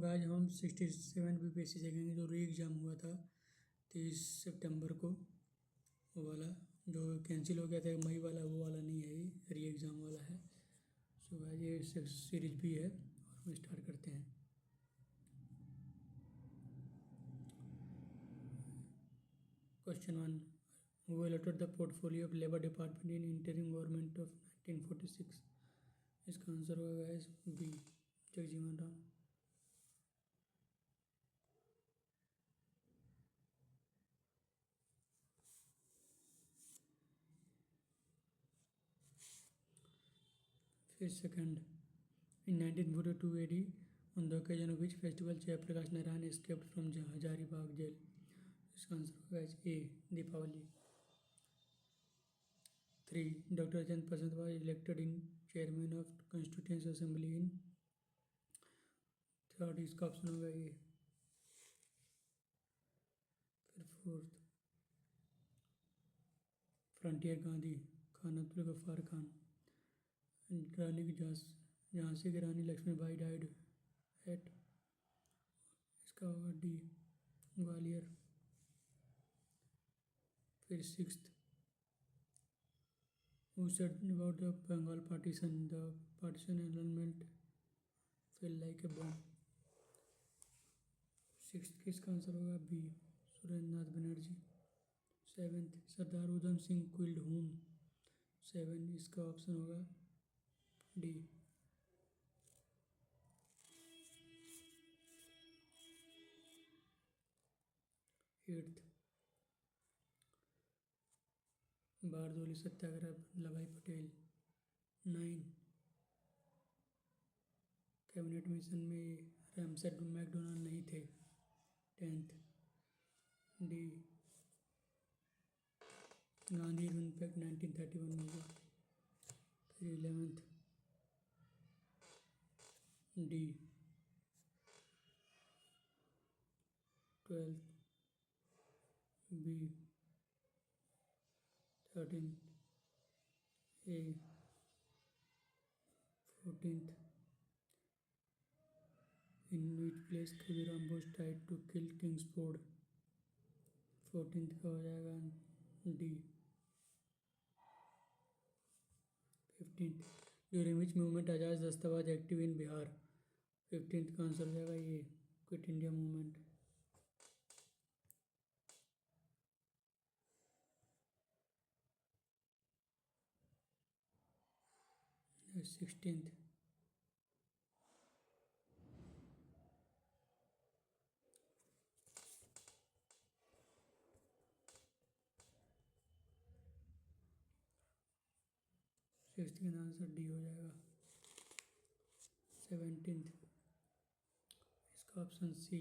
Guys हम 67 BPSC देखेंगे जो री एग्ज़ाम हुआ था 30 सितंबर को, वो वाला जो कैंसिल हो गया था मई वाला, वो वाला नहीं है, ये री एग्ज़ाम वाला है। सो गाइस ये सीरीज भी है और हम स्टार्ट करते हैं। Question 1, who allotted the portfolio of labour department in interim government of 1946? इसका आंसर होगा गाइस बी, जगजीवन राम। फिर second, in 1942 AD, on the occasion of which festival Jayaprakash Narayan escaped from Hazaribagh jail? इसका answer होगा ए, Deepawali. 3, Dr. Ajant Pasant was elected in chairman of Constituent Assembly in, third इसका option होगा ए। फिर fourth, frontier Gandhi Khan Abdul Gaffar Khan. रानी की झांसी की रानी Lakshmibai died eight, इसका होगा D, Gwalior. फिर sixth, who said about the Bengal partition, the partition element fell like a bomb? Sixth किसका answer होगा B, Surendranath Banerjee. Seventh, Sardar Udham Singh killed home? 7, इसका ऑप्शन होगा डी। एट्थ, बारदोली सत्याग्रह वल्लभ भाई पटेल। 9, कैबिनेट मिशन में रैमसेट मैकडोनाल्ड नहीं थे। 10th, डी, गांधी इम्पैक्ट 1931 में हुआ। फिर 11th, D. 12th, B. 13th, A. 14th, in which place Khudiram was tried to kill Kingsford? 14th का हो जाएगा D. 15th, during which movement आजाद दस्ता was active in Bihar? 15th का आंसर हो जाएगा ये, quit India movement. 16th, sixth का answer D हो जाएगा। 17th, इसका ऑप्शन सी।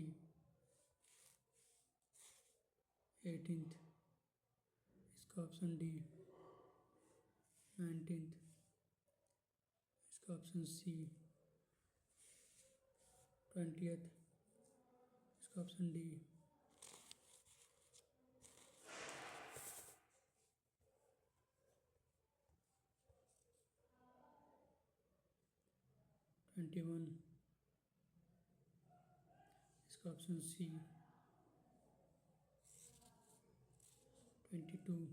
18th, इसका ऑप्शन डी। 19th, इसका ऑप्शन सी। 20th, इसका ऑप्शन डी। 21, इसका ऑप्शन सी। 22,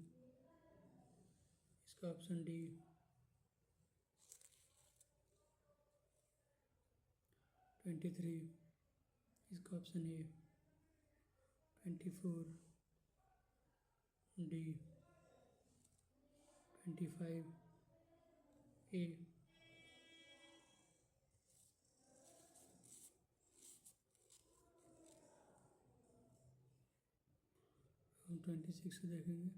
इसका ऑप्शन डी। 23, इसका ऑप्शन ए। 24, डी। 25, ए। 26 देखेंगे।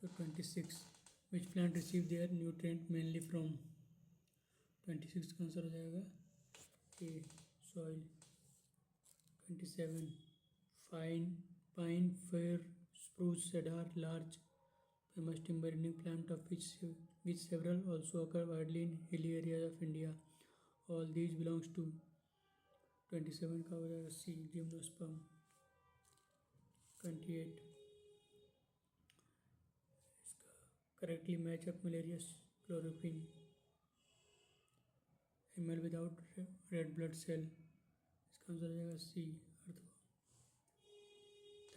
So 26, which plant receive their nutrient mainly from? 26 का आंसर हो जाएगा A, soil. 27, pine fir spruce cedar larch famous timber yielding plant of which several also occur widely in hilly areas of India. All these belongs to 27 का हो जाएगा C gymnosperm. 28 correctly match up malarious chloroquine ML without red blood cell, इसका answer हो जाएगा C earth.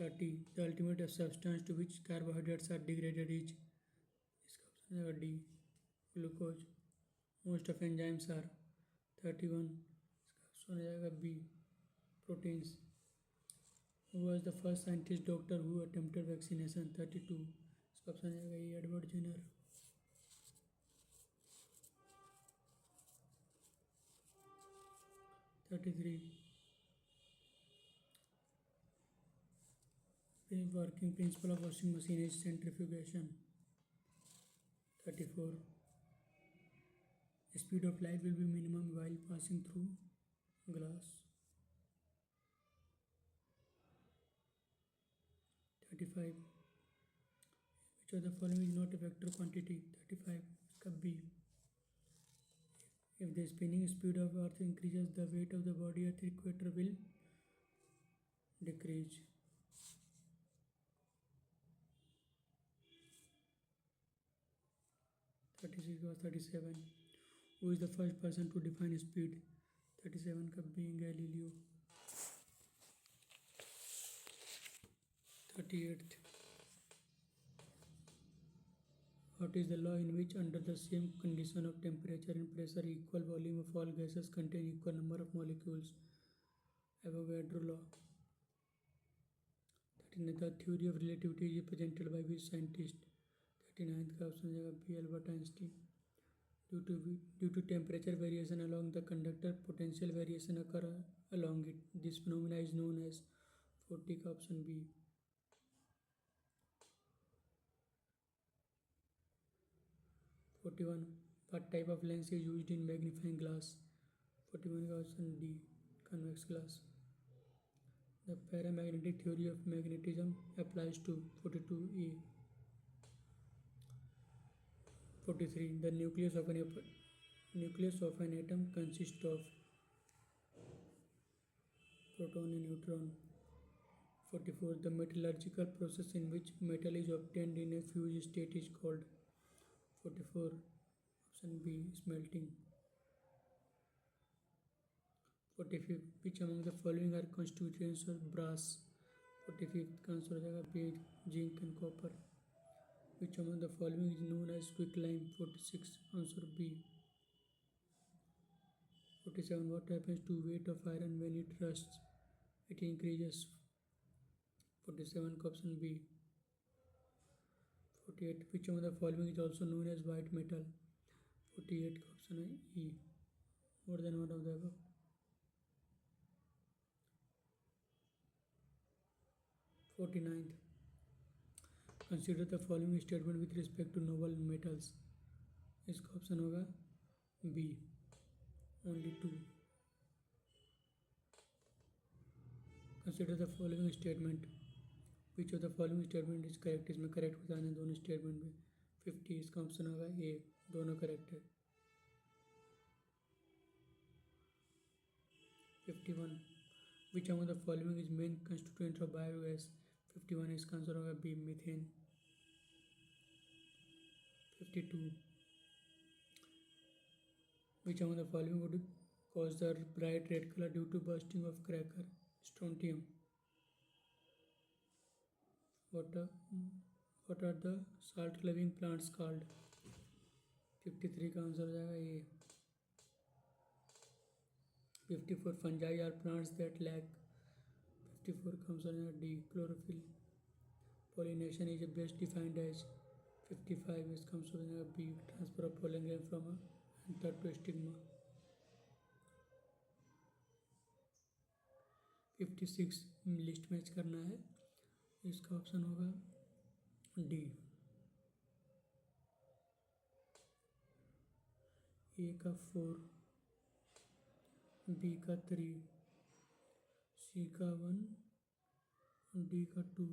30 the ultimate substance to which carbohydrates are degraded is, इसका option हो जाएगा D glucose. Most of enzymes are. 31 इसका option हो जाएगा B proteins. Who was the first scientist doctor who attempted vaccination. 32 इसका option हो जाएगा E Edward Jenner. 33 working principle of washing machine is centrifugation. 34 speed of light will be minimum while passing through glass. 35 which of the following is not a vector quantity. 35 इसका B, if the spinning speed of earth increases the weight of the body at the equator will decrease. 36 or 37 who is the first person to define speed. 37 का B Galileo. 38 what is the law in which under the same condition of temperature and pressure equal volume of all gases contain equal number of molecules. Avogadro law. 39 the theory of relativity is represented by which scientist. 39 का option हो जाएगा B Albert Einstein. Due to temperature variation along the conductor, potential variation occur along it. This phenomena is known as 40 का option B. 41 what type of lens is used in magnifying glass. 41 का option D convex glass. The paramagnetic theory of magnetism applies to 42A. 43 the nucleus of an atom consists of proton and neutron. 44 the metallurgical process in which metal is obtained in a fused state is called. 44 option B smelting. 45 which among the following are constituents of brass. 45 का answer हो जाएगा B zinc and copper. which among the following is known as quicklime. 46 answer B. 47 what happens to weight of iron when it rusts. It increases. 47 का option B. 48 which among the following is also known as white metal. 48 का option है E more than one of the above. 49th consider the following statement with respect to noble metals. इसका option होगा B only 2. Consider the following statement which of the following statement is correct. इसमें correct बताना है दोनों statement में. 50 इसका option होगा ए, दोनों करेक्ट है. 51 which among the following is main constituent of biogas. 51 इसका आंसर होगा B methane. 52 which among the following would cause the bright red color due to bursting of cracker. Strontium. What are the salt loving plants called. 53 का answer हो जाएगा ये. 54 fungi are plants that lack. 54 का answer हो जाएगा D chlorophyll. Pollination is best defined as. 55 इसका answer हो जाएगा B transfer of pollen grain from a anther to stigma. 56 list match करना है. इसका ऑप्शन होगा डी. ए का 4, बी का 3, सी का 1, डी का 2.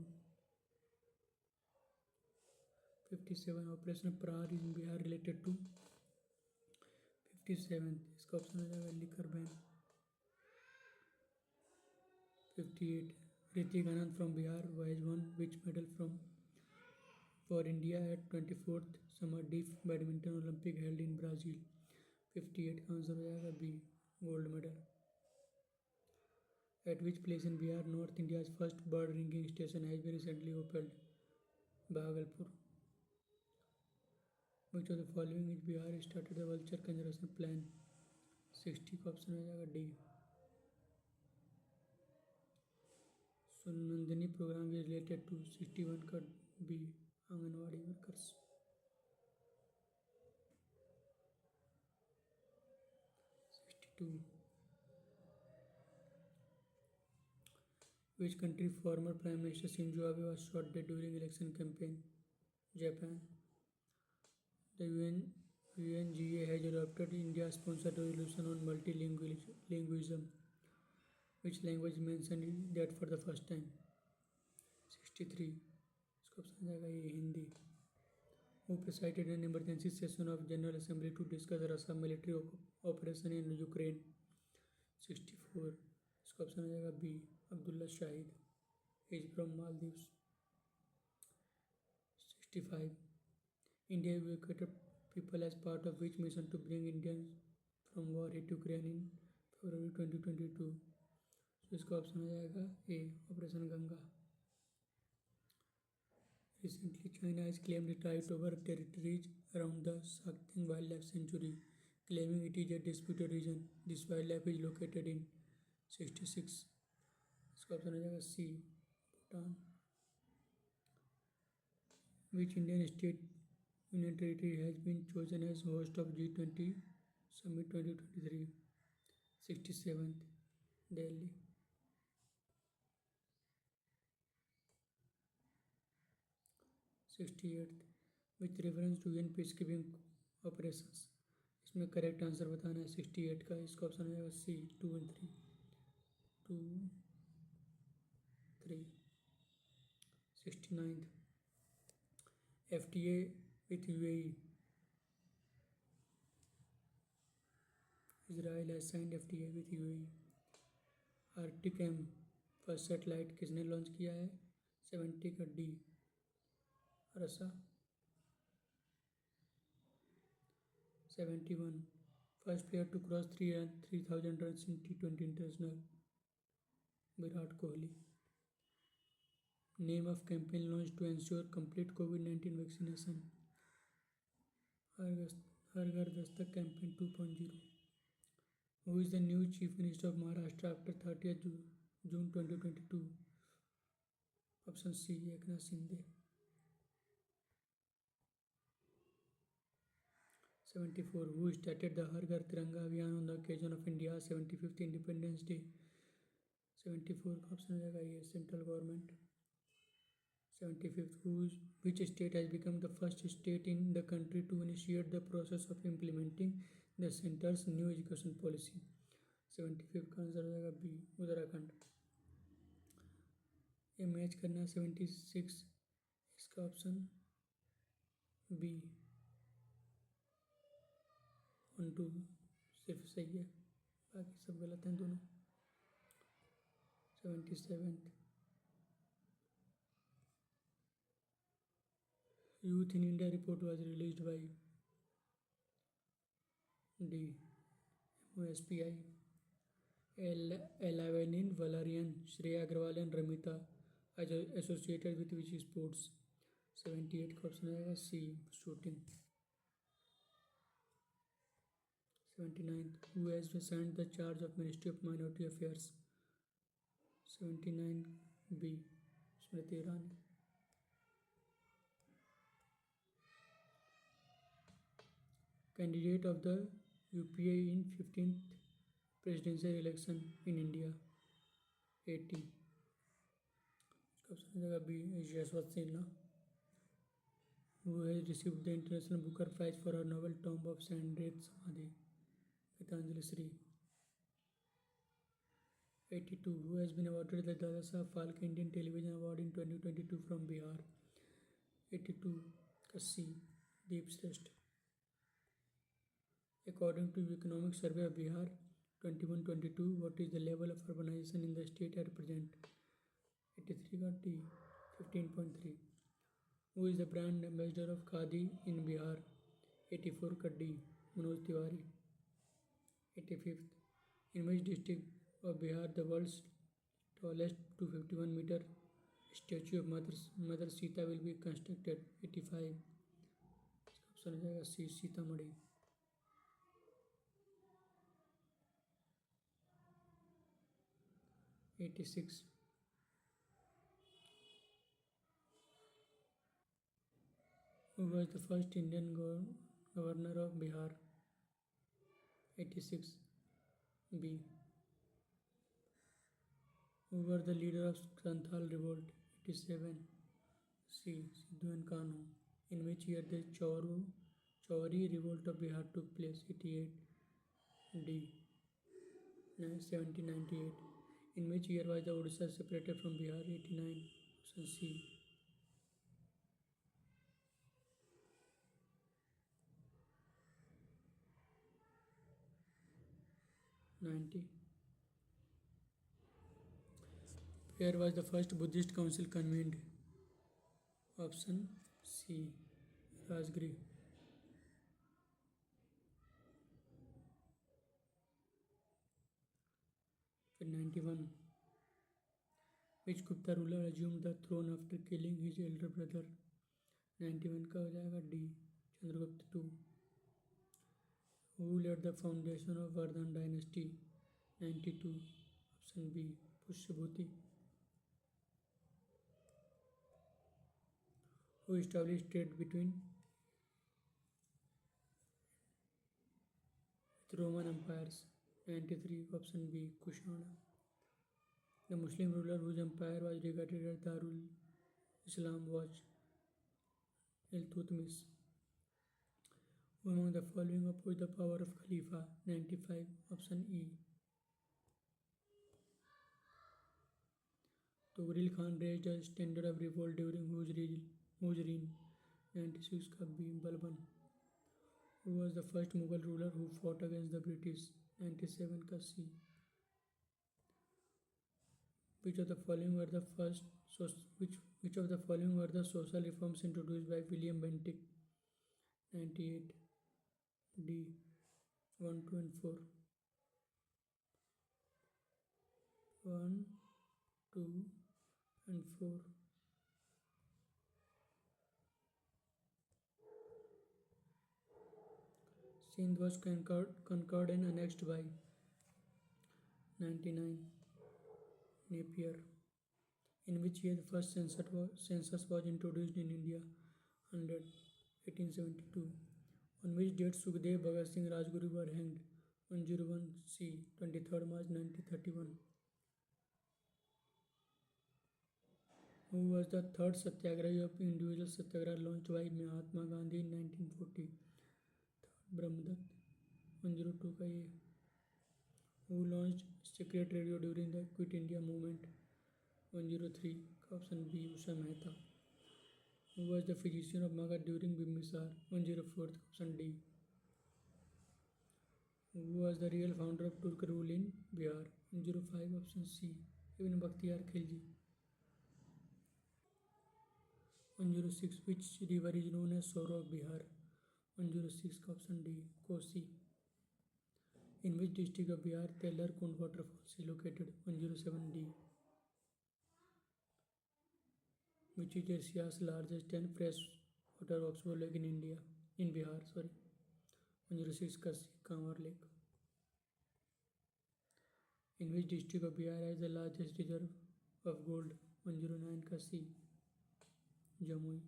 57 ऑपरेशन प्रहार इन बिहार रिलेटेड टू. 57 इसका ऑप्शन हो जाएगा liquor ban. 58. Ritik Anand from Bihar has won which medal from for India at 24th Summer Deaf Badminton Olympic held in Brazil? 58 का आंसर हो जाएगा B, gold medal. At which place in Bihar, North India's first bird ringing station has been recently opened? Bhagalpur. Which of the following is Bihar started the vulture conservation plan? 60 का option हो जाएगा D. So Nandini program is related to 61 का B, anganwadi workers. 62. Which country former Prime Minister Shinzo Abe was shot dead during election campaign? Japan. The UNGA has adopted India-sponsored resolution on multilingualism. Which language mentioned that for the first time? 63. इसका option जाएगा ये Hindi. Who presided an emergency session of General Assembly to discuss Russian military operation in Ukraine? 64. इसका option हो जाएगा B, Abdulla Shahid. Is from Maldives. 65. India evacuated people as part of which mission to bring Indians from war hit Ukraine in February 2022? तो इसका option हो जाएगा A, operation Ganga. Recently, China has claimed its right over territories around the Shakteng Wildlife Sanctuary, claiming it is a disputed region. This wildlife is located in 66. इसका option हो जाएगा सी, Bhutan. Which Indian state union territory has been chosen as host of G20 Summit 2023? 67th, Delhi. 68th. With reference to UN peacekeeping operations. इसमें correct answer बताना है 68 का. इसका option हो जाएगा सी, 2 and 3. 2, 3. 69th. FTA with UAE. Israel has signed FTA with UAE. Arctic M first satellite किसने launch किया है? 70 का डी, Russia. 71. First player to cross 3,000 runs in T20 International? Virat Kohli. Name of campaign launched to ensure complete COVID-19 vaccination? हर घर दस्तक campaign 2.0. Who is the new Chief Minister of Maharashtra after 30th June 2022? Option C, Eknath Shinde. 74. Who started the Har Ghar Tiranga Abhiyan on the occasion of India's 75th Independence Day? 74 का option हो जाएगा ये, central government. 75th. Which state has become the first state in the country to initiate the process of implementing the center's new education policy? 75 का answer हो जाएगा B, Uttarakhand. ये match करना है 76. इसका ऑप्शन बी, 1, 2 सिर्फ सही है, बाकी सब गलत हैं दोनों. 77th. Youth in India report was released by D, MOSPI. Elavenin, Valerian, Shreya Agarwal and Ramita are associated with which sports? 78 का ऑप्शन आएगा सी, shooting. 79th. Who has assigned the charge of Ministry of Minority Affairs? 79 B, Smriti Irani. Candidate of the UPA in 15th presidential election in India? 80. इसका option हो जाएगा B, Yashwant Sinha. Who has received the International Booker Prize for her novel Tomb of Sandred Samadhi? Gitanjali Sri. 82. Who has been awarded the Dada Saheb Phalke Indian Television Award in 2022 from Bihar? 82 का सी, दीप श्रेष्ठ. According to Economic Survey of Bihar, 21-22, what is the level of urbanization in the state at present? 83 का D. 15.3, who is the brand ambassador of Khadi in Bihar? 84 का D. Manoj Tiwari. 85th, in which district of Bihar the world's tallest 251-meter statue of Mother Sita will be constructed? 85, option हो जाएगा सी, Sitamarhi. 86, who was the first Indian governor of Bihar? 86, B. Who were the leader of Santhal revolt? 87, C. Sidhu and Kanhu. In which year the Chauri revolt of Bihar took place? 88, D. 1798. In which year was the Odisha separated from Bihar? 89, option C. 90. Where was the first Buddhist council convened? Option C. Rajgiri. Then 91. Which Gupta ruler assumed the throne after killing his elder brother? 91 का हो जाएगा D. Chandragupta II. Who laid the foundation of Vardhan dynasty? 92, option B. Pushyabhuti. Who established trade between with Roman empires? 93, option B. Kushana. The Muslim ruler whose empire was regarded as Darul Islam was Iltutmish. Who among the following opposed the power of Khalifa? 95, option E. Tughril Khan raised a standard of revolt during whose reign? 96 का B. Balban. Who was the first Mughal ruler who fought against the British? 97 का C. Which of the following were the social reforms introduced by William Bentinck? 98, D. 1, 2 and 4. 1, 2 and 4. Sindh was conquered and annexed by? 99, Napier. In which year the first census was introduced in India? 100, 1872. On which date Sukhdev, Bhagat Singh, Rajguru were hanged? 101, C. 23rd March 1931. Who was the third Satyagrahi of individual Satyagraha launched by Mahatma Gandhi in 1940? Brahmdatta. 102 का ये. Who launched secret radio during the Quit India movement? 103 का option B. Usha Mehta. Who was the physician of Magadha during Bimbisar? 104 option D. Who was the real founder of Turk rule in Bihar? 105 option C. Ibn Bakhtiyar Khilji. 106, which river is known as Sorrow of Bihar? 106 का option D. Kosi. In which district of Bihar Tellar Kund waterfalls is located? 107 D. Which is Asia's largest and freshwater oxbow lake in Bihar? 106 का C. Kanwar Lake. In which district of Bihar has the largest reserve of gold? 109 का C. Jamui.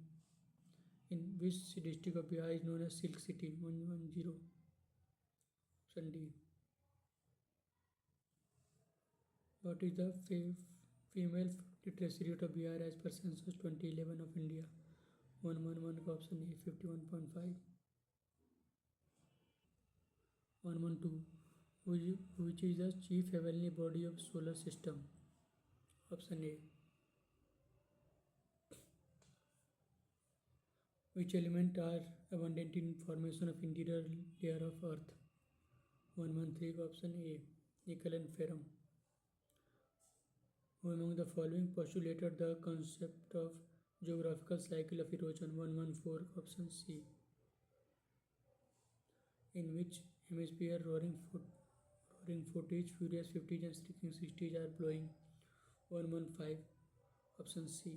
In which district of Bihar is known as Silk City? 110, option D. What is the female literacy rate of Bihar as per census 2011 of India? 111 का option A. 51.5. 112, which is the chief heavenly body of solar system? Option A. Which element are abundant in formation of interior layer of Earth? 113 का option A. nickel and ferrum. Who among the following postulated the concept of geographical cycle of erosion? 114, option C. In which hemisphere roaring 40s, furious 50s, and striking 60s are blowing? 115, option C.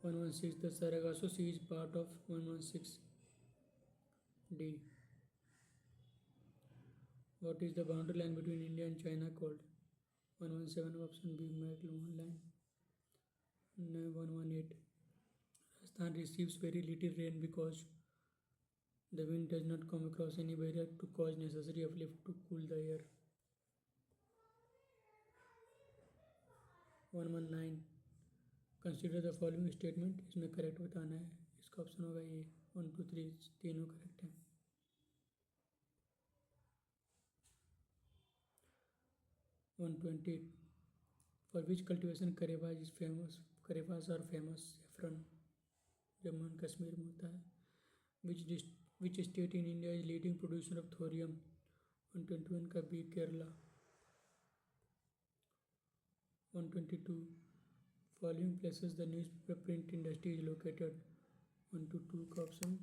116, the Sargasso Sea is part of 116. D. What is the boundary line between India and China called? 117, option B, McLuhan line. 118, Rajasthan receives very little rain because the wind does not come across any barrier to cause necessary uplift to cool the air. 119, consider the following statement, इसमें correct बताना है, इसका option होगा ए। 1 2 3 तीनों correct हैं। 120, for which cultivation karewas is famous? Karewas are famous saffron, Jammu and Kashmir में होता है। Which state in India is leading producer of thorium? 121 का B, Kerala. 122, following places the newspaper print industry is located? 122 का option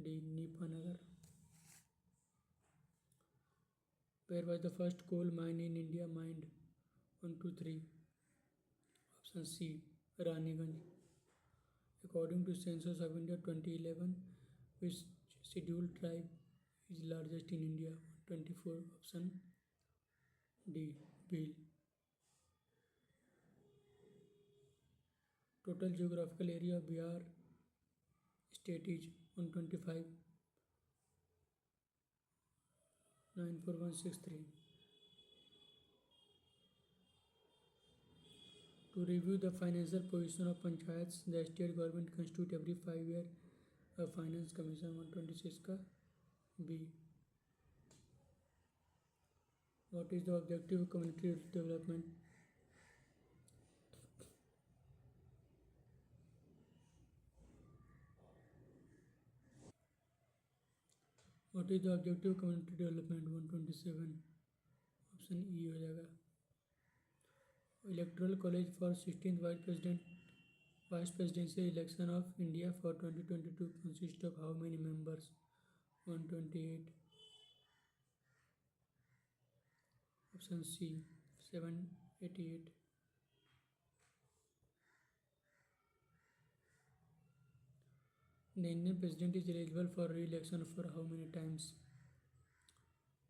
D, Nepanagar. Where was the first coal mine in India mined? 123, option C, Raniganj। According to Census of India 2011, which scheduled tribe is largest in India? 124, option D, Bhil। Total geographical area of Bihar state is? 125, 94163। To review the financial position of panchayats, the state government constitute every 5 year a finance commission। 126 का B। What is the objective of community development? What is the objective of community development? 127, option E हो जाएगा। Electoral college for 16th vice presidential election of India for 2022 consists of how many members? 128, option C, 788। The Indian president is eligible for re-election for how many times?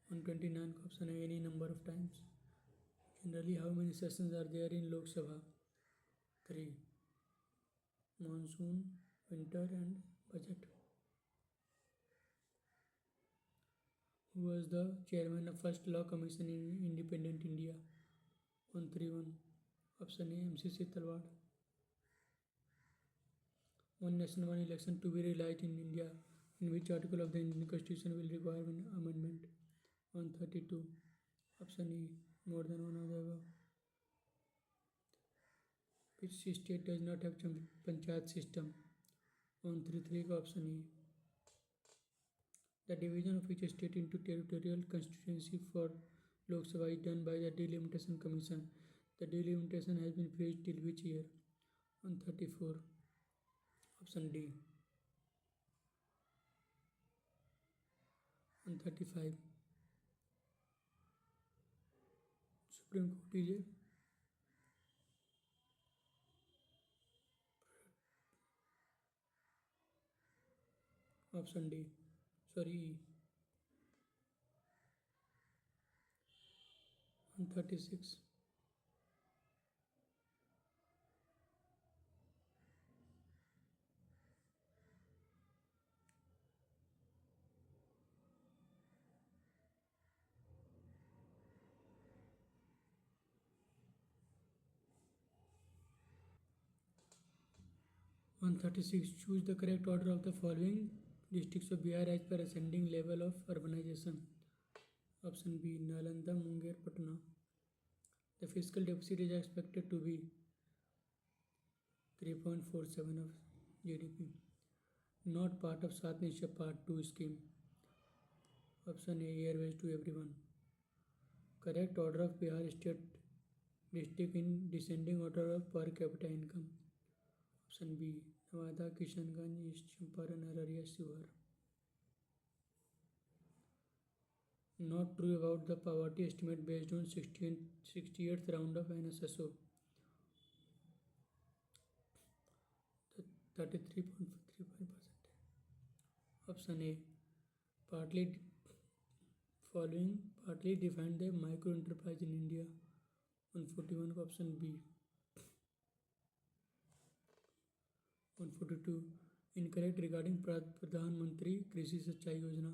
129 का option है, any number of times। Generally how many sessions are there in Lok Sabha? 3, monsoon, winter and budget। Who was the chairman of first law commission in independent India? 131, option A, MCC Talwar। One nation, one election to be realized in India, in which article of the Indian Constitution will require an amendment? 132, option E, more than one of the above। Which state does not have panchayat system? 133 का option E। The division of each state into territorial constituency for Lok Sabha is done by the Delimitation Commission. The delimitation has been phrased till which year? 134, option D। 135, Supreme Court is option D, sorry E। 136, 136, choose the correct order of the following districts of Bihar as per ascending level of urbanization? Option B, Nalanda, Munger, Patna। The fiscal deficit is expected to be 3.47 of GDP। Not part of Sat Nishya Part 2 scheme। Option A, airways to everyone. Correct order of Bihar state district in descending order of per capita income. Option B, Nevada, Kishanganj, East Champaran, Araria, Shivar. Not true about the poverty estimate based on 68th round of NSSO. 33.35%. Option A, partly following partly defined the micro enterprise in India. 141. Option B. 142. Incorrect regarding Pradhan Mantri Krishi Sinchai Yojana.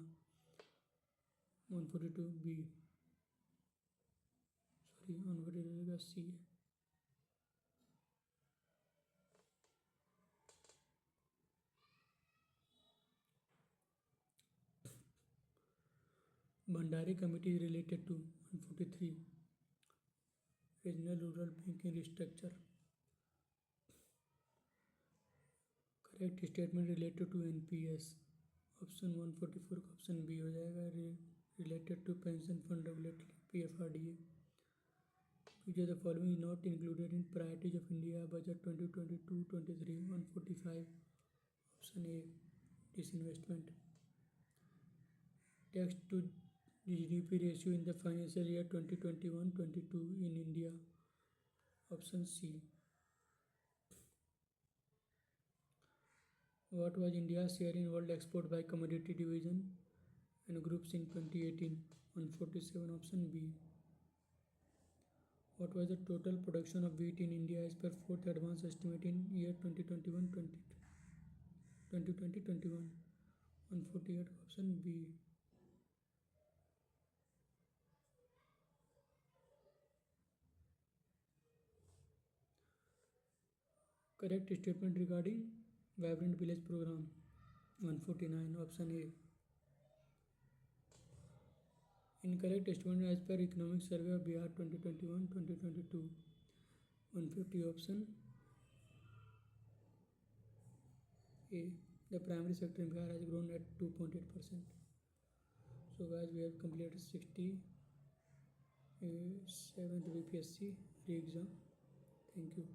142 B. Sorry, 142 C. Bhandari Committee is related to 143. Regional Rural Banking Restructure. Correct statement related to NPS. Option 144 option B हो जाएगा. Related to Pension Fund Regulatory PFRDA. Which of the following is not included in Priorities of India Budget 2022-23? 145. Option A, disinvestment. Tax to GDP ratio in the financial year 2021-22 in India. Option C. What was India's share in world export by commodity division and groups in 2018? 147. Option B. What was the total production of wheat in India as per fourth advance estimate in year 2021-21? 148. Option B. Correct statement regarding Vibrant Village Program. 149. Option A. Incorrect statement as per Economic Survey of Bihar 2021-2022. 150. Option A. The primary sector in Bihar has grown at 2.8%. So guys, we have completed 67th BPSC re-exam. Thank you.